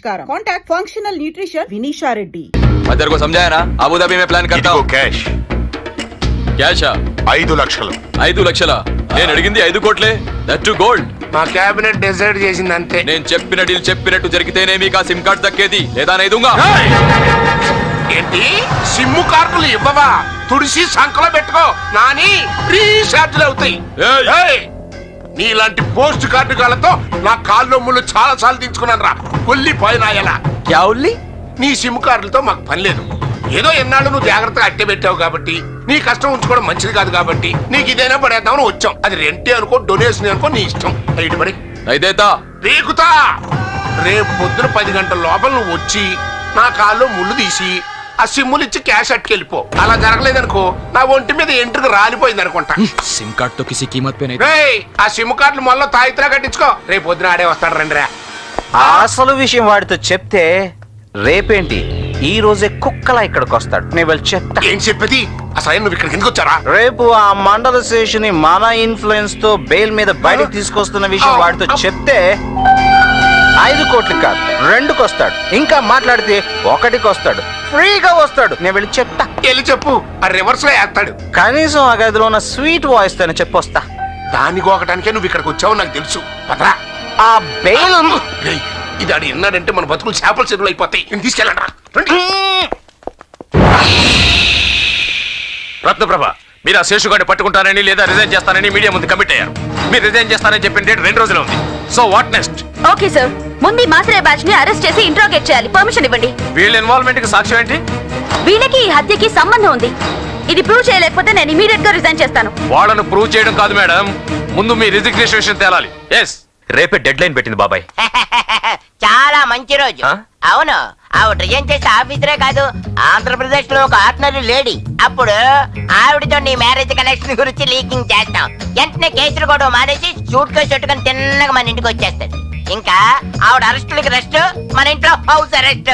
नमस्कार। Contact functional nutrition Vinisha Reddy. मैं तेरे को समझाया ना, अबू धाबी में प्लान करता हूँ। कैश 5 లక్షలు 5 లక్షల నేను అడిగింది 5 కోట్లే, దట్ టు గోల్డ్. మా క్యాబినెట్ డిసైడ్ చేసింది అంతే. నేను చెప్పిన డీల్ చెప్పినట్టు జరిగితేనే మీకు ఆ సిమ్ కార్డ్ దక్కేది, లేదా నేదుంగా. ఏంటి సిమ్ కార్డులు ఇవ్వవా? తుడిసి సంకలో పెట్టుకో, నాని రీఛార్జ్లు అవుతాయి. నీలాంటి పోస్ట్ కార్డు గాలతో నా కాళ్ళు ముళ్ళు చాలా సార్లు దించుకున్నాను రా. ఉల్లిపోయినాయలా నీ సిమ్ కార్డులతో మాకు పని లేదు. ఏదో ఎన్నాళ్ళు నువ్వు జాగ్రత్తగా అట్టే పెట్టావు కాబట్టి, నీ కష్టం ఉంచుకోవడం మంచిది కాదు కాబట్టి నీకు ఇదైనా పడేద్దామని వచ్చాం. అది రెంటే అనుకో, డొనేషన్ అనుకో, నీ ఇష్టం. రైట్ పడి రేకుతా. రేపు పొద్దున 10 గంటల లోపల నువ్వు వచ్చి నా కాళ్ళు ముళ్ళు తీసి ఆ సిమ్ములు ఇచ్చి క్యాష్ అట్టుకెళ్ళిపో. అలా జరగలేదనుకో నా ఒంటి మీద ఎంట్రుకు రాలిపోయింది అనుకుంటా. సిమ్ కార్డ్ తో కిసి కీమత్ పే నహీ. ఆ సిమ్ కార్డులు మొన్న తాయితరా కట్టించుకో, రేపు పొద్దున ఆడే వస్తాడు. రండిరా. అసలు విషయం వాడితో చెప్తే రేపేంటి ఈ రోజే కుక్కలా ఇక్కడికి వస్తాడు. నేను వెళ్ళి చెప్తా. ఏం చెప్పేది? అసలు నువ్వు ఇక్కడికి ఎందుకు వచ్చారా? రేపు ఆ మండల శేషుని మన ఇన్ఫ్లుయెన్స్ తో బెయిల్ మీద బయటకు తీసుకొస్తున్న విషయం వాడితో చెప్తే 5 కోట్లు కాదు 2కి వస్తాడు. ఇంకా మాట్లాడితే 1కి వస్తాడు. ఫ్రీగా వస్తాడు. నేను వెళ్ళి చెప్తా. వెళ్ళి చెప్పు, ఆ రివర్స్ లో వేస్తాడు. కనీసం ఆ గదిలో ఉన్న స్వీట్ వాయిస్ తోనే చెప్పొస్తా. దాన్ని గోకటానికే నువ్వు ఇక్కడికి వచ్చావు నాకు తెలుసు. పదరా. ఆ బెయిల్ ఇది ఆడు ఎన్నాడంటే మన బతుకులు చేపల చెరువులు అయిపోతాయి. నేను తీసుకెళ్ళండి. రత్నప్రభ, మీరు ఆ శేషుగాడిని పట్టుకుంటారని లేదా రిజైన్ చేస్తానని మీడియా ముందు కమిట్ అయ్యారు. మీరు రిజైన్ చేస్తారని చెప్పిన డేట్ 2 రోజులు ఉంది. So what next? Okay sir, ముందు మాసరే బ్యాచ్ ని అరెస్ట్ చేసి ఇంట్రోగేట్ చేయాలి. పర్మిషన్ ఇవ్వండి. వీళ్ళ ఇన్వాల్వ్మెంట్ కి సాక్ష్యం ఏంటి? వీళ్ళకి ఈ హత్యకి సంబంధం ఉంది. ఇది ప్రూవ్ చేయలేకపోతే నేను ఇమీడియట్ గా రిజైన్ చేస్తాను. వాళ్ళను ప్రూవ్ చేయడం కాదు మేడం, ముందు మీ రిజిగ్నేషన్ విషయం తేలాలి. ఎస్, రేపే డెడ్ లైన్ పెట్టింది బాబాయ్. చాలా మంచి రోజు. అవును, ఆవిడ రిజైన్ చేసే ఆఫీసరే కాదు, ఆంధ్రప్రదేశ్ లో ఒక ఆర్డినరీ లేడీ. అప్పుడు ఆవిడతో నీ మ్యారేజ్ కలెక్షన్ గురించి లీకింగ్ చేస్తాం. వెంటనే కేసులు కూడా మానేసి సూట్ కేసు పెట్టుకుని తిన్నగా మన ఇంటికి వచ్చేస్తాడు. ఇంకా ఆవిడ అరెస్టులకి రెస్ట్, మన ఇంట్లో హౌస్ అరెస్ట్.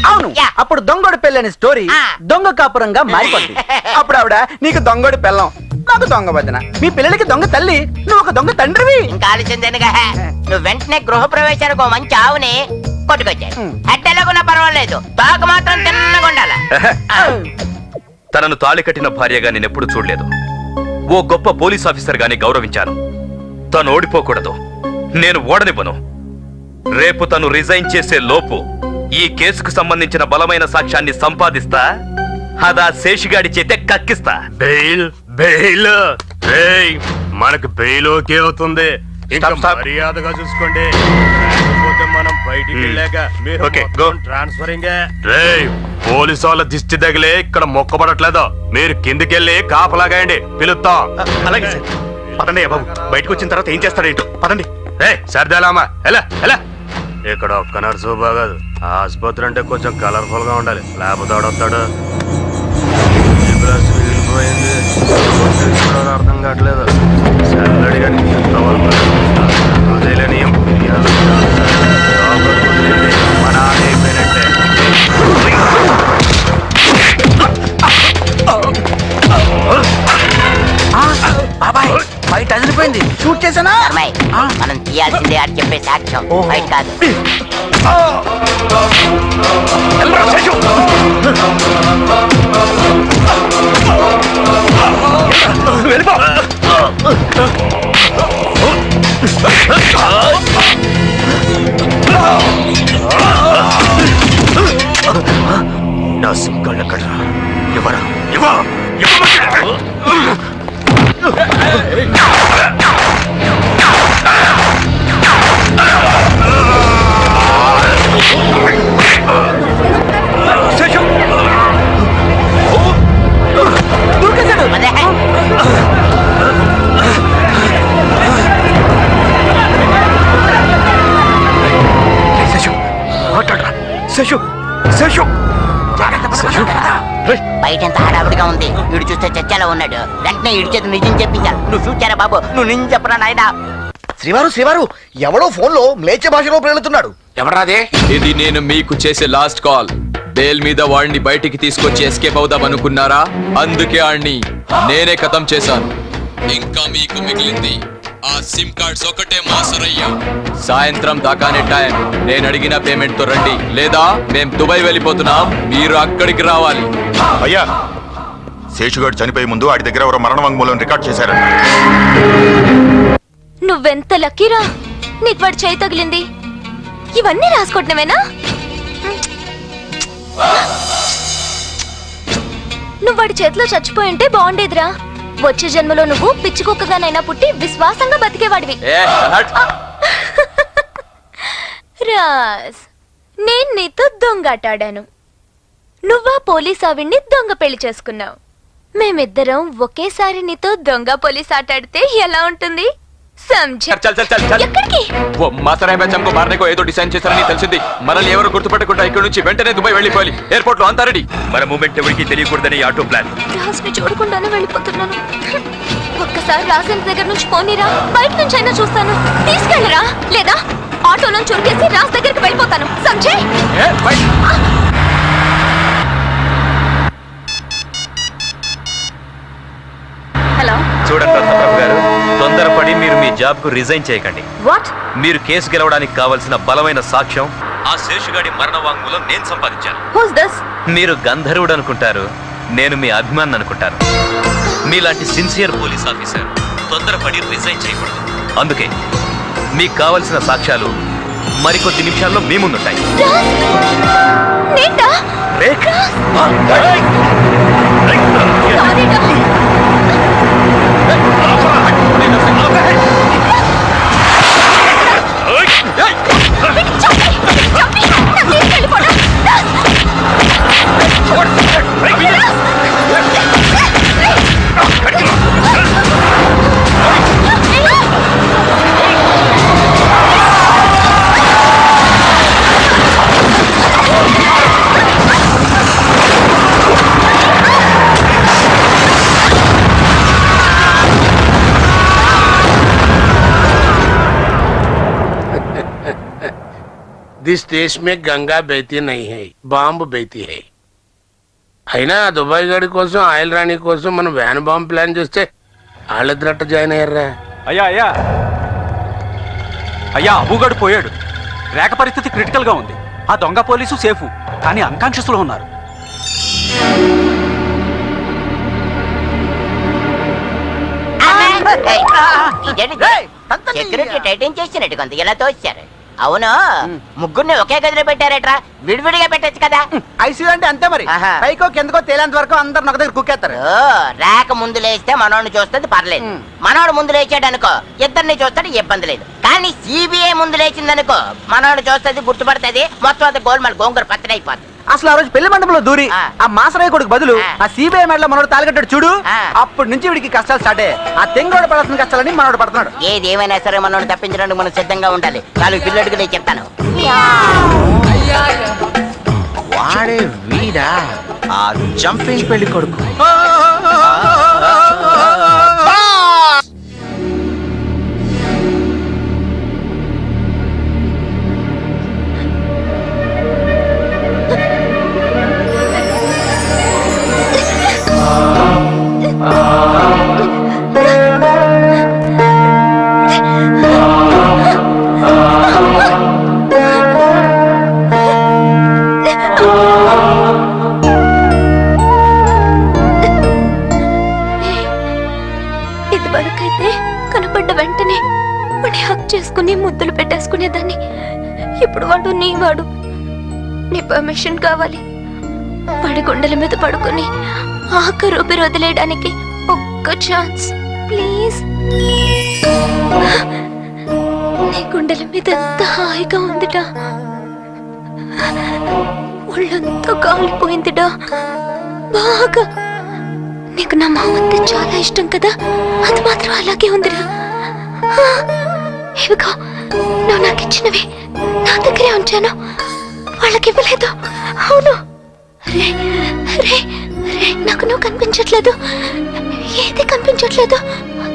అవును, అప్పుడు దొంగోడు పెళ్ళని స్టోరీ దొంగ కాపురంగా మారిపోద్ది. అప్పుడు ఆవిడ నీకు దొంగోడు పెళ్ళం, నాకు దొంగ వదిన, మీ పిల్లలకి దొంగ తల్లి, నువ్వు ఒక దొంగ తండ్రివి. ఇంకా ఆలోచించనుగా నువ్వు వెంటనే గృహ ప్రవేశానికి ఒక మంచి ఆవుని కొట్టుకొచ్చాడు. హెడ్ ఎలాగున్నా పర్వాలేదు, తాకు మాత్రం తిన్నగా ఉండాల. తనను తాళి కట్టిన భార్యగా నేనెప్పుడు చూడలేదు. ఓ గొప్ప పోలీస్ ఆఫీసర్ గాని గౌరవించాను. తను ఓడిపోకూడదు, నేను ఓడనివ్వను. రేపు తను రిజైన్ చేసే లోపు ఈ కేసుకు సంబంధించిన బలమైన సాక్ష్యాన్ని సంపాదిస్తా. అదా శేషిగాడి చేతే కక్కిస్తా. బెయిల్ బెయిల్ మనకు బెయిల్ ఓకే అవుతుంది. ఇంకా మర్యాదగా చూసుకోండి, లేకపోతే మనం బయటికి వెళ్ళాక మీరు ట్రాన్స్ఫరింగ్. పోలీసు వాళ్ళ దిష్టి తగిలే ఇక్కడ మొక్కబడట్లేదు. మీరు కిందికెళ్ళి కాపలాగాయండి, పిలుస్తాం. అలాగే సార్. పదండి బాబు, బయటకు వచ్చిన తర్వాత ఏం చేస్తాడేంటో. పదండి. సర్దేలామా ఎలా ఎలా. ఇక్కడ ఒక్క నర్సు బాగాదు, ఆసుపత్రి అంటే కొంచెం కలర్ఫుల్ గా ఉండాలి, లేకపోతే ఆడొస్తాడు. పోయింది అర్థం కావట్లేదు. సల్లడి కానీ ఎంతవరకు అదేలేనియం మన అయిపోయినట్టే. బాబాయ్ బయట అదిరిపోయింది, షూట్ చేసానా? మనం తీయాల్సిందే అని చెప్పే సాక్ష్యం, బయట కాదు. నా సింకళ్ళు ఎక్కడ? ఎవరా? బయట హడావుడిగా ఉంది. వీడు చూస్తే చచ్చాలో ఉన్నాడు. వెంటనే ఇడి చేతి నిజం చెప్పించాలి. నువ్వు చూచారా బాబు? నువ్వు నిజం చెప్పరా నాయనా. శ్రీవారు ఎవడో ఫోన్ లో మ్లేచ్ఛ భాషలో ప్రేలుతున్నాడు. ఎవరాదే? ఇది నేను మీకు చేసే లాస్ట్ కాల్. బెయిల్ మీద వాడిని బయటికి తీసుకొచ్చి ఎస్కేప్ అవుదాం అనుకున్నారా? అందుకే వాడిని నేనే ఖతం చేశాను. ఇంకా మీకు మిగిలింది ఆ సిమ్ కార్డ్స్ ఒకటే మాసరయ్యా. సాయంత్రం దాకానే టైం. నేను అడిగిన పేమెంట్ తో రండి, లేదా మేం దుబాయ్ వెళ్ళిపోతున్నాం, మీరు అక్కడికి రావాలి. అయ్యా, శేషుగాడు చనిపోయే ముందు వాడి దగ్గర ఎవరో మరణ వాంగ్మూలం రికార్డ్ చేశారంట. నువ్వెంత లక్కీరా, నీకు వాడు చేయి తగిలింది. ఇవన్నీ రాసుకోవటమేనా? నువ్వు వాడి చేతిలో చచ్చిపోయింటే బాగుండేదిరా. వచ్చే జన్మలో నువ్వు పిచ్చి కుక్కగానైనా పుట్టి విశ్వాసంగా బతికేవాడివి. రాజ్, నేను నీతో దొంగాటాడాను. నువ్వా పోలీస్ ఆవిడ్ని దొంగ పెళ్లి చేసుకున్నావు. మేమిద్దరం ఒకేసారి నీతో దొంగ పోలీస్ ఆటాడితే ఎలా ఉంటుంది? ఎక్కడికి? ఏదో డిసైన్ చేశారని తెలిసింది. మనల్ని ఎవరు గుర్తుపట్టకుండా ఇక్కడ నుంచి వెంటనే దుబాయ్ వెళ్ళిపోవాలి. ఎయిర్పోర్ట్ లో అంతా రెడీ. మన మూమెంట్ ఎవరికి తెలియకూడదని ఆటో ప్లాన్. రాజ్ని చూడకుండానే వెళ్ళిపోతున్నాను. ఒక్కసారి రాజన్ దగ్గర నుంచి పోనీరా, బయట నుంచి అయినా చూస్తాను. తీసుకెళ్ళరా, లేదా ఆటోలో చురికేసి రాజ్ దగ్గరికి వెళ్ళిపోతాను. సంజయ్, హలో. చూడండి రత్నప్రభు గారు, తొందరపడి మీరు మీ జాబ్ కు రిజైన్ చేయకండి. వాట్? మీరు కేసు గెలవడానికి కావలసిన బలమైన సాక్ష్యం ఆ శేషుగాడి మరణ వాంగ్మూలం నేను సంపాదించాను. Who's this? మీరు గంధర్వుడు అనుకుంటారు, నేను మీ అభిమాని అనుకుంటాను. మీలాంటి సిన్సియర్ పోలీస్ ఆఫీసర్ తొందరపడి రిజైన్ చేయకూడదు. అందుకే మీకు కావలసిన సాక్ష్యాలు మరికొద్ది నిమిషాల్లో మీ ముందుంటాయి. दिस देश में गंगा बहती नहीं है, బాంబు బెహతీ है. అయినా దుబాయ్ గడి కోసం, ఆయిల్ రాణి కోసం మనం వ్యాన్ బాంబు ప్లాన్ చేస్తే వాళ్ళిద్దరట్ట జాయిన్ అయ్యారా? అయ్యా అయ్యా అయ్యా, అబుగాడు పోయాడు. రేఖ పరిస్థితి క్రిటికల్ గా ఉంది. ఆ దొంగ పోలీసు సేఫ్, కానీ అన్కాన్షియస్ లో ఉన్నారు. సెక్యూరిటీ టైటింగ్ చేసినట్టు కొంత ఇలా తోచారు. అవును, ముగ్గురిని ఒకే గదిలో పెట్టారట్రా, విడివిడిగా పెట్టచ్చు కదా. ఐసీయూ అంటే అంతే మరి. పైకో కిందకో తేలేంత వరకు అందరు ఒక దగ్గర కుక్కేస్తారు. రేఖ ముందు లేస్తే మనోడిని చూస్తుంది పర్లేదు, మనోడు ముందు లేచాడు అనుకో ఇద్దరిని చూస్తాడు, ఇబ్బంది లేదు. కానీ సిబిఐ ముందు లేచిందనుకో మనోడు చూస్తుంది, గుర్తుపడుతుంది, మొత్తం అంతా గోల్మాల్ గోంగూర పచ్చడి అయిపోతుంది. అసలు ఆ రోజు పెళ్లి మండపంలో దూరి ఆ మాసరాయ కొడుకు బదులు ఆ సిబిఐ మెడలో మనోడు తాలికట్టాడు చూడు, అప్పటి నుంచి వీడికి కష్టాలు స్టార్ట్ అయ్యాయి. ఆ తెంగోడు పడాల్సిన కష్టాలని మనోడు పడుతున్నాడు. ఏది ఏమైనా సరే మనోడు తప్పించడానికి మనం సిద్ధంగా ఉండాలి. 4 పిల్లడికి నేను చెప్తాను. వాడే వీడా ఆ జంపింగ్ పెళ్లి కొడుకు. ఇదివరకైతే కనపడ్డ వెంటనే వాడి హక్ చేసుకుని ముద్దులు పెట్టేసుకునేదాన్ని. ఇప్పుడు వాడు నీ పర్మిషన్ కావాలి. వాడి గుండెల మీద పడుకుని ఆఖరు ఊపిరి వదిలేయడానికి ఒక్క ఛాన్స్ ప్లీజ్. నీ గుండెల మీద ఎంత హాయిగా ఉందిటా, ఒళ్ళంతా కాలిపోయిందిటా బాగా. నీకు నా మావంటే చాలా ఇష్టం కదా, అది మాత్రం అలాగే ఉందిరా. ఇవిగో నువ్వు నాకు ఇచ్చినవి నా దగ్గరే ఉంచాను, వాళ్ళకి ఇవ్వలేదు. అవును, రే రే రే, నాకు నువ్వు కనిపించట్లేదు, ఏది కనిపించట్లేదు,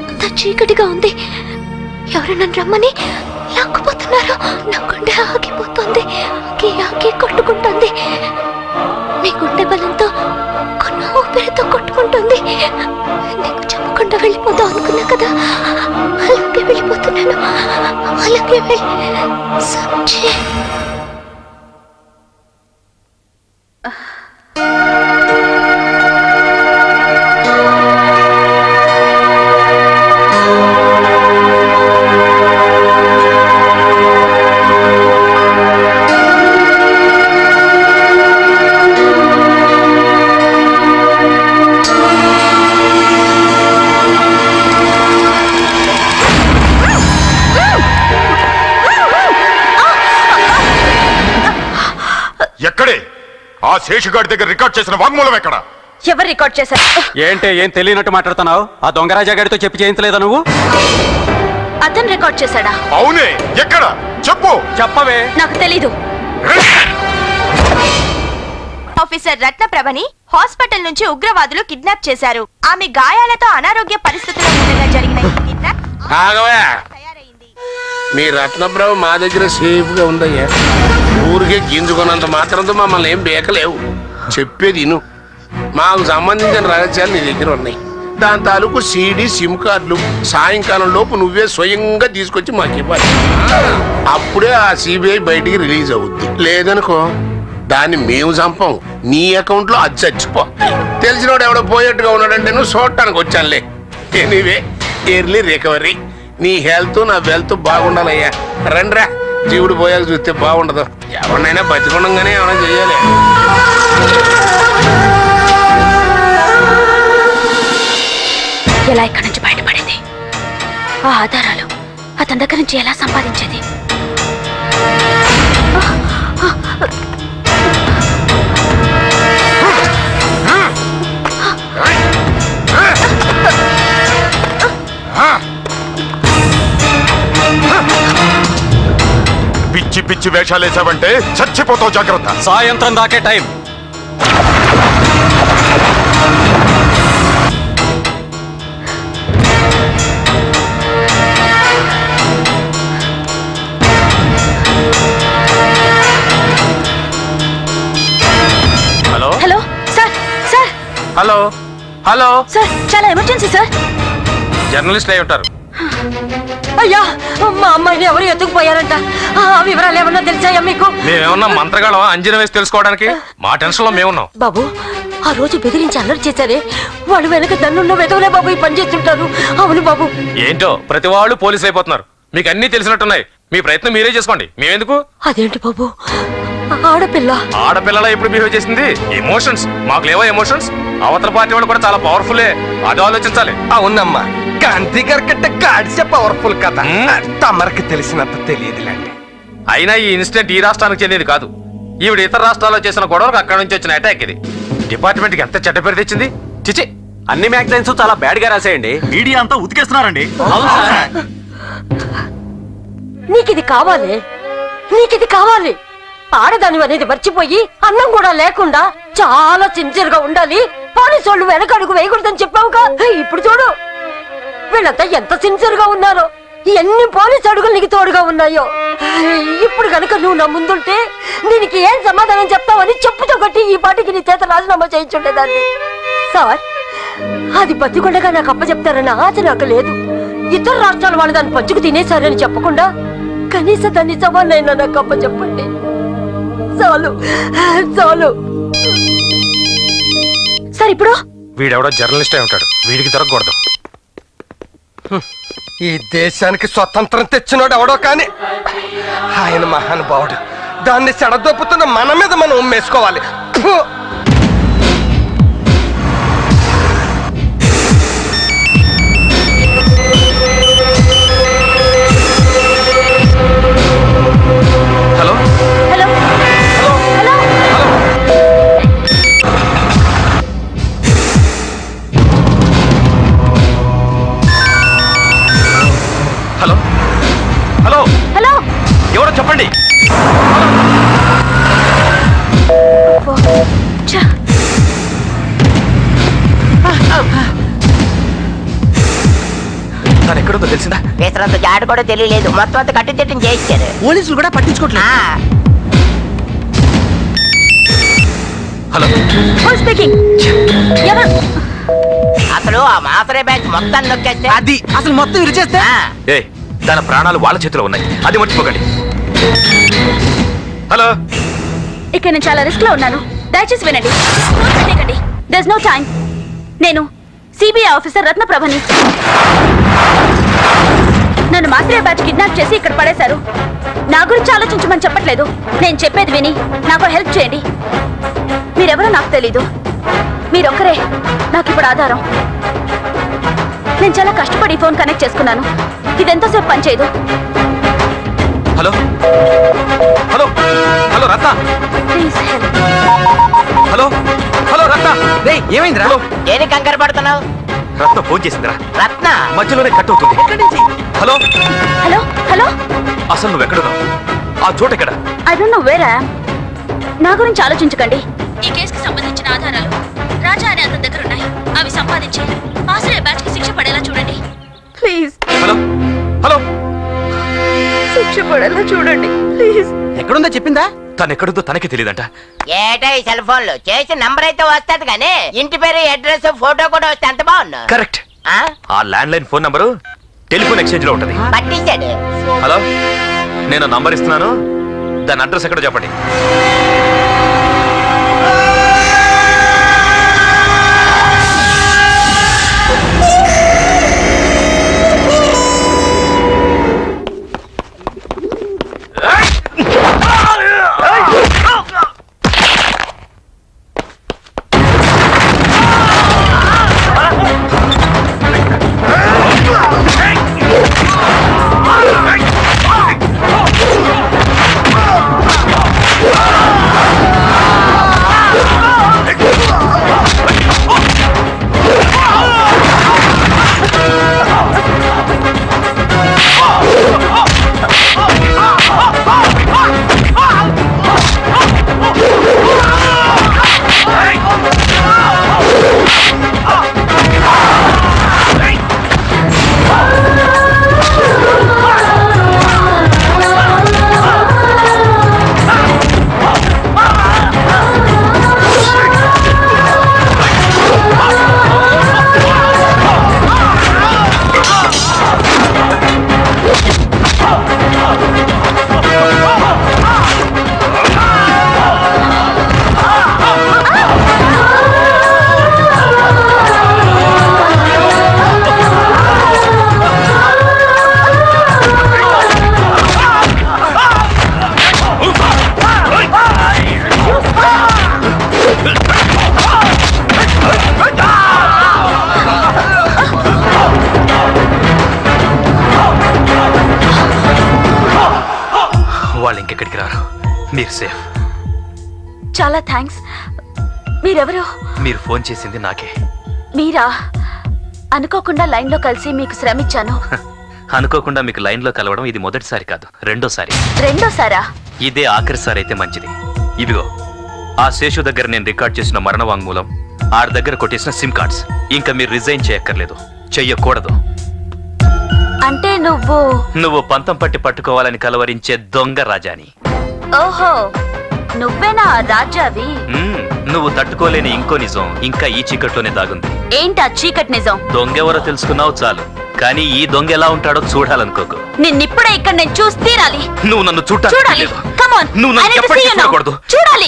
అంత చీకటిగా ఉంది. ఎవరు నన్ను రమ్మని లాక్కుపోతున్నారు. నా గుండె ఆగిపోతుంది, ఆగి కొట్టుకుంటుంది. మీ గుండె బలంతో కొన్న ఊపిరితో కొట్టుకుంటుంది. నీకు చెప్పకుండా వెళ్ళిపోతావు అనుకున్నా కదా, అలాగే వెళ్ళిపో. లోపలికి వెళ్ళి సబ్జీ ఎక్కడే ఆ శేషుగాడి దగ్గర రికార్డ్ చేసిన వాంగ్మూలం ఎక్కడ? ఎవరు రికార్డ్ చేశారు? ఏంటి ఏం తెలియనట్టు మాట్లాడుతున్నావు? ఆ దొంగరాజా గారితో చెప్పి చేయించలేదా నువ్వు? అతను రికార్డ్ చేశాడా? అవునే, ఎక్కడ చెప్పు. చెప్పవే. నాకు తెలీదు. ఆఫీసర్ రత్నప్రభని హాస్పిటల్ నుంచి ఉగ్రవాదులు కిడ్నాప్ చేశారు. ఆమె గాయాలతో అనారోగ్య పరిస్థితుల్లో ఉండగా జరిగిన ఈ కిడ్నాప్ ఆగవా, మీ రత్నప్రభ మా దగ్గర సేఫ్ గా ఉందయ్యా. ఊరికే గింజుకున్నంత మాత్రంతో మమ్మల్ని ఏం బేకలేవు. చెప్పేది ఇను, మాకు సంబంధించిన రహస్యాలు నీ దగ్గర ఉన్నాయి. దాని తాలూకు సీడీ సిమ్ కార్డులు సాయంకాలం లోపు నువ్వే స్వయంగా తీసుకొచ్చి మాకు ఇవ్వాలి. అప్పుడే ఆ సిబిఐ బయటికి రిలీజ్ అవుద్ది. లేదనుకో దాన్ని మేము చంపం, నీ అకౌంట్ లో అది చచ్చిపో. తెలిసినోడు ఎవడో పోయేట్టుగా ఉన్నాడంటే నువ్వు చూడటానికి వచ్చానులే. Anyway, early recovery. నీ హెల్త్ నా వెల్త్ బాగుండాలయ్యా. రండ్రా, జీవుడు పోయాక చూస్తే బాగుండదు. ఎవరినైనా బతికుండగానే ఏమైనా చెయ్యాలి. ఎలా ఇక్కడి నుంచి బయటపడింది? ఆ ఆధారాలు అతని దగ్గర నుంచి ఎలా సంపాదించేది? పిచ్చి పిచ్చి వేషాలేసావంటే చచ్చిపోతావు, జాగ్రత్త. సాయంత్రం దాకే time. Hello hello sir, sir, hello hello sir, చాలా ఎమర్జెన్సీ సార్. జర్నలిస్ట్ అయి ఉంటారు. అయ్యా, మా అమ్మాయిని ఎవరు ఎత్తుకుపోయారంట. ఆ వివరాలు ఏమన్నా తెలిసాయా మీకు? మేమేమన్నా మంత్రగాళ్ళం అంజన వేసి తెలుసుకోవడానికి? మా టెన్షన్ లో మేమున్నాం. బాబు, ఆ రోజు బెదిరించి అల్లరి చేశారే, వాళ్ళు వెనక దన్నున్న వెదవలే బాబు ఈ పని చేస్తుంటారు. అవును బాబు. ఏంటో ప్రతి వాళ్ళు పోలీసులు అయిపోతున్నారు. మీకు అన్ని తెలిసినట్టున్నాయి. మీ ప్రయత్నం మీరే చేసుకోండి, మేమెందుకు? అదేంటి బాబు, ఆడపిల్ల. ఆడపిల్లలా ఎప్పుడు బిహేవ్ చేసింది? ఎమోషన్స్ మాకు లేవా? ఎమోషన్స్ అవతల పార్టీ వాళ్ళు కూడా చాలా పవర్ఫుల్లే, అది ఆలోచించాలి. అవునమ్మా, గాంధీ గారి కంటే గాడ్సే పవర్ఫుల్ కదా. తమరికి తెలిసినంత తెలియదులేండి. అయినా ఈ ఇన్సిడెంట్ ఈ రాష్ట్రానికి చెందింది కాదు. ఈవిడ ఇతర రాష్ట్రాల్లో చేసిన గొడవలకు అక్కడ నుంచి వచ్చిన అటాక్ ఇది. డిపార్ట్మెంట్ కి ఎంత చెడ్డ పేరు తెచ్చింది. చిచి, అన్ని మ్యాగజైన్స్ చాలా బ్యాడ్ గా రాసేయండి. మీడియా అంతా ఉతికేస్తున్నారండి. నీకిది కావాలి, నీకిది కావాలి. ఆడదాని అనేది మర్చిపోయి అన్నం కూడా లేకుండా చాలా సిన్సియర్ గా ఉండాలి. పోలీసు వాళ్ళు వెనకడుగు వేయకూడదని చెప్పావుగా. ఇప్పుడు చూడు, వీళ్ళంతా ఎంత సిన్సియర్ గా ఉన్నారో, ఎన్ని పోలీసు అడుగులు నీకు తోడుగా ఉన్నాయో. ఇప్పుడు గనుక నువ్వు నా ముందుంటే దీనికి ఏం సమాధానం చెప్తావని చెప్పుతో కొట్టి ఈ పాటికి నీ చేత రాజీనామా చేయించుండేదాన్ని. సార్, అది బతికొండగా నాకు అప్పచెప్తారన్న ఆశ నాకు లేదు. ఇతర రాష్ట్రాల వాళ్ళు దాన్ని పంచుకు తినేశారని చెప్పకుండా కనీసం దాన్ని సవాళ్ళైనా నాకు అప్పచెప్పండి. చాలు చాలు. సార్, ఇప్పుడు వీడెవడో జర్నలిస్ట్ అయి ఉంటాడు, వీడికి దొరకకూడదు. ఈ దేశానికి స్వతంత్రం తెచ్చినోడు ఎవడో కానీ ఆయన మహానుభావుడు. దాన్ని చెడదొప్పుతున్న మన మీద మనం ఉమ్మేసుకోవాలి. ఫు! Hello hello hello hello hello hello. ఎవరో చెప్పండి. తను ఎక్కడుందో తెలిసిందా? వేసినంత జాడు కూడా తెలియలేదు. మొత్తం అంతా కట్టుదిట్టం చేయించారు. పోలీసులు కూడా పట్టించుకోవట్లేదు. Hello, speaking. ఎవరు? అసలు ఆ మాసరే బ్యాచ్ మొత్తం నొక్కేస్తే అది అసలు మొత్తం విరిచేస్తే ఆ, ఏ తన ప్రాణాలు వాళ్ళ చేతిలో ఉన్నాయి, అది మర్చిపోకండి. హలో, ఇక్కడ నేను చాలా రిస్క్ లో ఉన్నాను, దయచేసి వినండి. There no time. నేను సిబిఐ ఆఫీసర్ రత్నప్రభని. నన్ను మాత్రమే బ్యాచ్ కిడ్నాప్ చేసి ఇక్కడ పడేశారు. నా గురించి ఆలోచించమని చెప్పట్లేదు, నేను చెప్పేది విని నాకు హెల్ప్ చేయండి. మీరెవరో నాకు తెలీదు, మీరొక్కరే నాకు ఇప్పుడు ఆధారం. నేను చాలా కష్టపడి ఫోన్ కనెక్ట్ చేసుకున్నాను, ఇదెంతోసేపు పనిచేయదు. Hello hello hello Ratna, please help. Hello hello Ratna, ఏమైందిరా? దేని కంగారు పడుతున్నావు? రత్న ఫోన్ చేసిందిరా, రత్న మధ్యలోనే కట్ అవుతుంది. హలో హలో హలో, అసలు నువ్వు ఎక్కడున్నావు? ఆ చోటు ఎక్కడ? I don't know where I am. నా గురించి ఆలోచించకండి. ఈ కేసుకి సంబంధించిన ఆధారాలు రాజా అనే అతని దగ్గర ఉన్నాయి. అవి సంపాదించి ఆశ్రయ బ్యాచ్ కి శిక్ష పడేలా చూడండి ప్లీజ్. హలో హలో, శిక్ష పడేలా చూడండి ప్లీజ్. ఎక్కడుందో చెప్పిందా? తను ఎక్కడుందో తనకి తెలియదంట. ఏటా ఈ సెల్ ఫోన్ లో చేసి నంబర్ అయితే వస్తాది కానీ ఇంటి పేరు, అడ్రస్, ఫోటో కూడా వస్తే ఎంత బాగున్నా. కరెక్ట్. ఆ land line phone number telephone exchange లో ఉంటది. పట్టించాడు. హలో, నేను నంబర్ ఇస్తున్నాను, దాని అడ్రస్ ఎక్కడో చెప్పండి. వాళ్ళు ఇంకెక్కడికి రారు, మీరు సేఫ్. చాలా థ్యాంక్స్. మీరెవరు? మీరు ఫోన్ చేసింది నాకే. మీరా? అనుకోకుండా లైన్ లో కలిసి మీకు శ్రమించాను. అనుకోకుండా మీకు లైన్ లో కలవడం ఇది మొదటిసారి కాదు, రెండోసారి. రెండోసారా? ఇదే ఆఖరిసారి అయితే మంచిది. ఇదిగో ఆ శేషు దగ్గర నేను రికార్డ్ చేసిన మరణ వాంగ్మూలం, ఆడ దగ్గర కొట్టేసిన సిమ్ కార్డ్స్. ఇంకా మీరు రిజైన్ చేయక్కర్లేదు, చెయ్యకూడదు. అంటే నువ్వు పంతం పట్టి పట్టుకోవాలని కలవరించే దొంగ రాజాని. ఓహో, నువ్వేనా రాజావి? నువ్వు తట్టుకోలేని ఇంకో నిజం ఇంకా ఈ చీకట్లోనే దాగుంది. ఏంటా చీకటి నిజం? దొంగెవరో తెలుసుకున్నావు చాలు, కానీ ఈ దొంగ ఎలా ఉంటాడో చూడాలనుకోకు. నిన్నిప్పుడే ఇక్కడ నేను చూసి తీరాలి. నువ్వు నన్ను చూడాలి. Come on. నువ్వు నన్ను I need to ఎప్పటికీ see you now. చూడకూడదు. చూడాలి.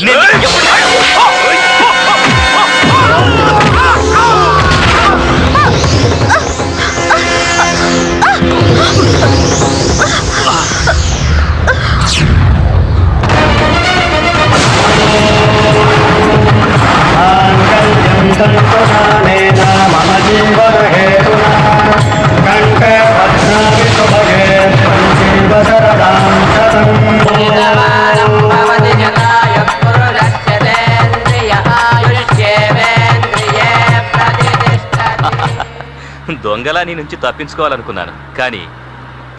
దొంగలా నీ నుంచి తప్పించుకోవాలనుకున్నాను, కానీ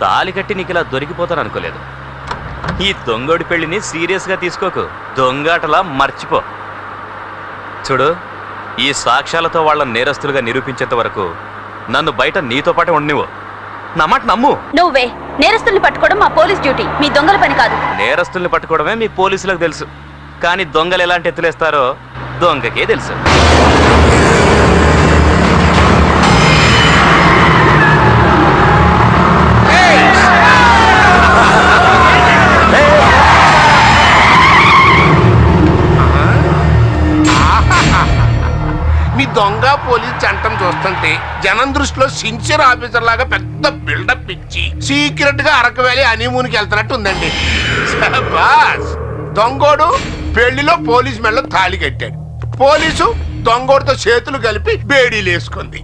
తాళి కట్టి నీకు ఇలా దొరికిపోతాను అనుకోలేదు. ఈ దొంగోడి పెళ్లిని సీరియస్ గా తీసుకోకు, దొంగాటలా మర్చిపో. చూడు, ఈ సాక్ష్యాలతో వాళ్ళ నేరస్తులుగా నిరూపించేంత వరకు నన్ను బయట నీతో పాటే ఉండనివ్వు. నా మాట నమ్ము. నువ్వే నేరస్తుల్ని పట్టుకోవడం మా పోలీస్ డ్యూటీ, మీ దొంగల పని కాదు. నేరస్తుల్ని పట్టుకోవడమే మీ పోలీసులకు తెలుసు, కానీ దొంగలు ఎలాంటి ఎత్తులేస్తారో దొంగకే తెలుసు. దొంగ పోలీస్ చట్టం చూస్తుంటే జనం దృష్టిలో సిన్సియర్ ఆఫీసర్ లాగా పెద్ద బిల్డప్ ఇచ్చి సీక్రెట్ గా అరకు వ్యాలీ హనీమూన్కి వెళ్తున్నట్టు ఉందండి. బాస్ దొంగోడు పెళ్లిలో పోలీస్ మెడలో తాళి కట్టాడు, పోలీసు దొంగోడితో చేతులు కలిపి బేడీలు వేసుకుంది.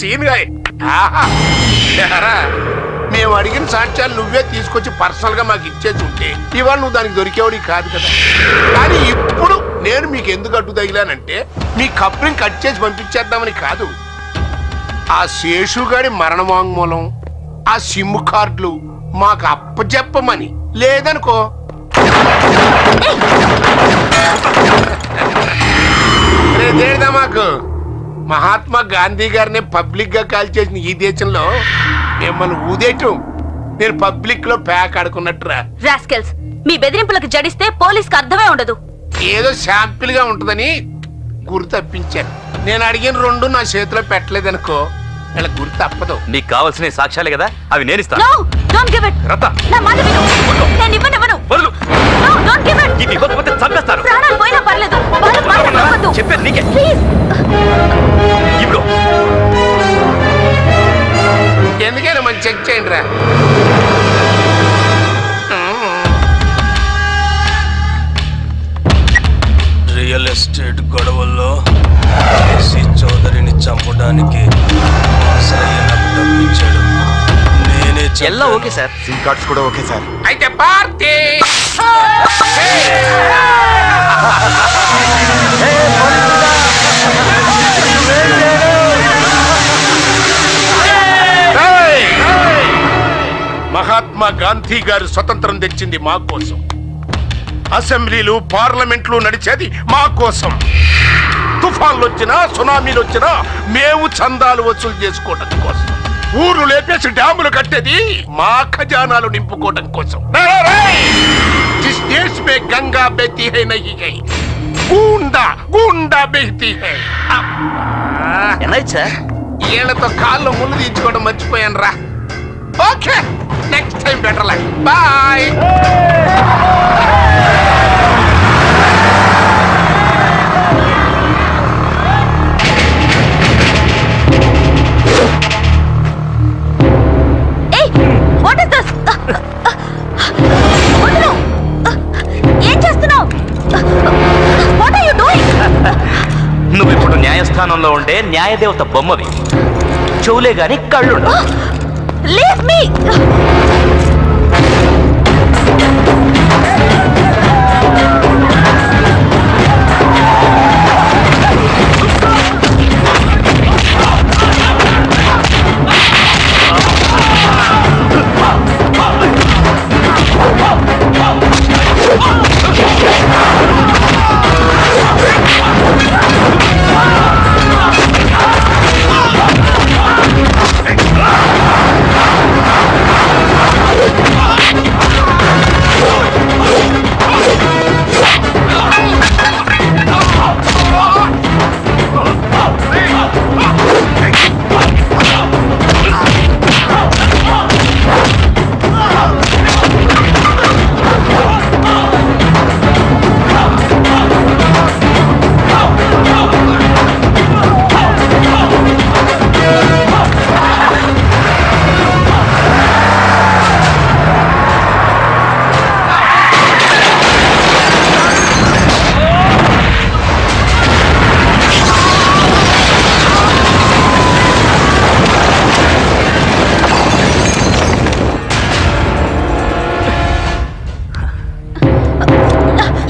సీన్ గా మేము అడిగిన సాక్ష్యాలు నువ్వే తీసుకొచ్చి పర్సనల్ గా మాకు ఇచ్చేసి ఉంటే ఇవాళ నువ్వు దానికి దొరికేవాడి కాదు కదా. కానీ ఇప్పుడు నేను మీకు ఎందుకు అడ్డు తగిలానంటే మీ కప్లింగ్ కట్ చేసి పంపించేద్దామని కాదు. ఆ శేషుగాడి మరణ వాంగ్మూలం, ఆ సిమ్ కార్డులు మాకు అప్పచెప్పమని. లేదనుకో మాకు మహాత్మా గాంధీ గారిని పబ్లిక్ గా కాల్ చేసిన ఈ దేశంలో మిమ్మల్ని ఊదేయటం నేను పబ్లిక్ లో ప్యాక్ ఆడుకున్నట్టురా. రాస్కెల్స్, మీ బెదిరింపులకు జడిస్తే పోలీస్ కి అర్థమే ఉండదు. ఏదో శాంపిల్ గా ఉంటదని గురి తప్పించాను. నేను అడిగిన రెండు నా చేతిలో పెట్టలేదనుకో ఇలా గురి తప్పదు. నీకు కావాల్సిన సాక్ష్యాలే కదా, అవి నేను ఇస్తాను. No, don't give it. రత్త, నా మాట విను. నేను ఇవ్వనివ్వను. వదులు. No, don't give it. ఇది ఇవ్వకపోతే చంపేస్తాను. ప్రాణాలు పోయినా పర్లేదు. వాళ్ళ మాట నమ్మొద్దు. చెప్పేది నీకే. Please. ఇప్పుడు ఎందుకైనా మంచి చెక్ చేయండి రా. రియల్ ఎస్టేట్ గొడవల్లో ఏసీ చౌదరిని చంపడానికి డబ్బిచ్చాడు. నేనే ಎಲ್ಲ ಓಕೆ ಸರ್. సిమ్ కార్డ్స్ కూడా ఓకే సార్. అయితే పార్టీ మహాత్మా గాంధీ గారు స్వతంత్రం తెచ్చింది మా కోసం, అసెంబ్లీలు పార్లమెంట్లు నడిచేది మా కోసం. తుఫాన్లు వచ్చినా సునామీలు వచ్చినా మేము చందాలు వసూలు చేసుకోవడం కోసం, ఊరు లేపేసి డ్యాములు కట్టేది మా ఖజానాలు నింపుకోవడం కోసం. జిస్ దేశ్ మే గంగా బెహతీ హై నహీ హై, గూండా గూండా బెహతీ హై. ಏನಾಯ್ತು ಸರ್? ఈళ్ళతో కాళ్ళు ముళ్ళు తీర్చుకోవడం మర్చిపోయాను రా. Okay, next time better like. Bye. What is this? వదలు. ఏం చేస్తున్నావు? What are you doing? నువ్వు ఇప్పుడు న్యాయస్థానంలో ఉండే న్యాయదేవత బొమ్మవి. చెవులే గాని కళ్ళు. Leave me.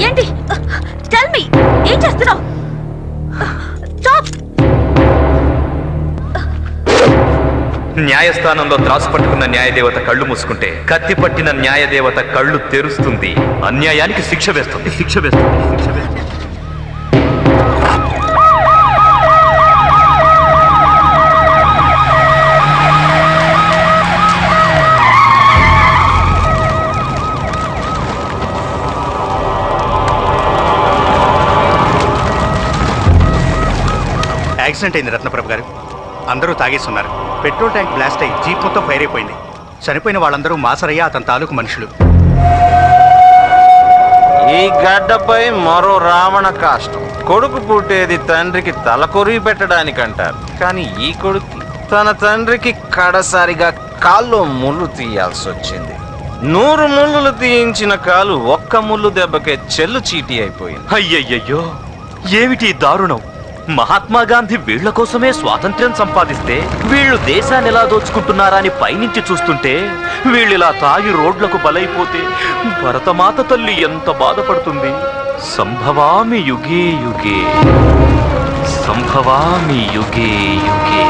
ఏంటి? Tell me. ఏం చేస్తున్నావు? Stop. న్యాయస్థానంలో త్రాసు పట్టుకున్న న్యాయదేవత కళ్ళు మూసుకుంటే కత్తి పట్టిన న్యాయదేవత కళ్ళు తెరుస్తుంది, అన్యాయానికి శిక్ష వేస్తుంది. శిక్ష వేస్తుంది. శిక్ష వేస్తుంది. యాక్సిడెంట్ అయింది రత్నప్రభ గారు. అందరూ తాగేస్తున్నారు. పెట్రోల్ ట్యాంక్ బ్లాస్ట్ అయ్యి జీప్ మొత్తం ఫైర్ అయిపోయింది. చనిపోయిన వాళ్ళందరూ మాసరయ్య అతని తాలూకు మనుషులు. ఈ గడ్డపై మరో రావణ కాష్టం. కొడుకు పుట్టేది తండ్రికి తలకొరివి పెట్టడానికంటారు, కానీ ఈ కొడుకు తన తండ్రికి కడసారిగా కాల్లో ముళ్ళు తీయాల్సి వచ్చింది. 100 ముళ్ళులు తీయించిన కాలు ఒక్క ముళ్ళు దెబ్బకే చెల్లు చీటీ అయిపోయింది. అయ్యయ్యో, ఏమిటి ఈ దారుణం? మహాత్మా గాంధీ వీళ్ల కోసమే స్వాతంత్ర్యం సంపాదిస్తే వీళ్ళు దేశాన్ని ఎలా దోచుకుంటున్నారా అని పైనుంచి చూస్తుంటే వీళ్ళిలా తాగి రోడ్లకు బలైపోతే భరతమాత తల్లి ఎంత బాధపడుతుంది. సంభవామి యుగే యుగే, సంభవామి యుగే యుగే.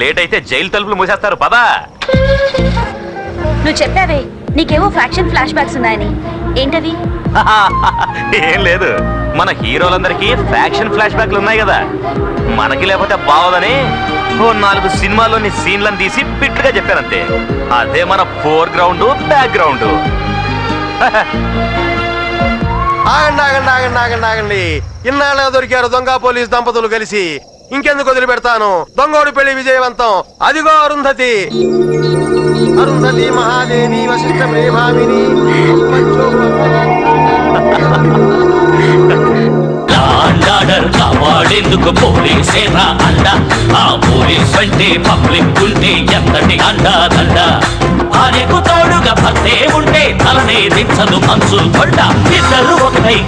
లేట్ అయితే జైలు తలుపులు మూసేస్తారు. పదా, నువ్వు చెప్పావే నీకేవో ఫ్యాక్షన్ ఫ్లాష్ బ్యాక్స్ ఉన్నాయని, ఏంటవి? ఏం లేదు, మన హీరోలందరికీ ఫ్యాక్షన్ ఫ్లాష్ బ్యాక్లు ఉన్నాయి కదా, మనకి లేకపోతే బావదని ఓ 4 సినిమాల్లోని సీన్లను తీసి పిట్లుగా చెప్పానంతే. అదే మన ఫోర్ గ్రౌండ్ బ్యాక్ గ్రౌండ్. ఆగండి ఆగండి ఆగండి ఆగండి ఆగండి. ఇన్నాళ్ళ దొరికారు దొంగ పోలీస్ దంపతులు కలిసి. ఇంకెందుకు వదిలిపెడతాను? దొంగోడు పెళ్లి విజయవంతం. అదిగో అరుంధతి. అరుంధతి మహాదేవి వశిష్ఠ ప్రేమామిని. కావాడేందుకు పోలీసేనా అండ? ఆ పోలీస్ అంటే పబ్లిక్ ఉంటే ఎంతటి అండాదండ. భార్యకు తోడుగా భర్తే ఉంటే తలనే దించదు మంచు కొండ. ఇద్దరు ఒకటై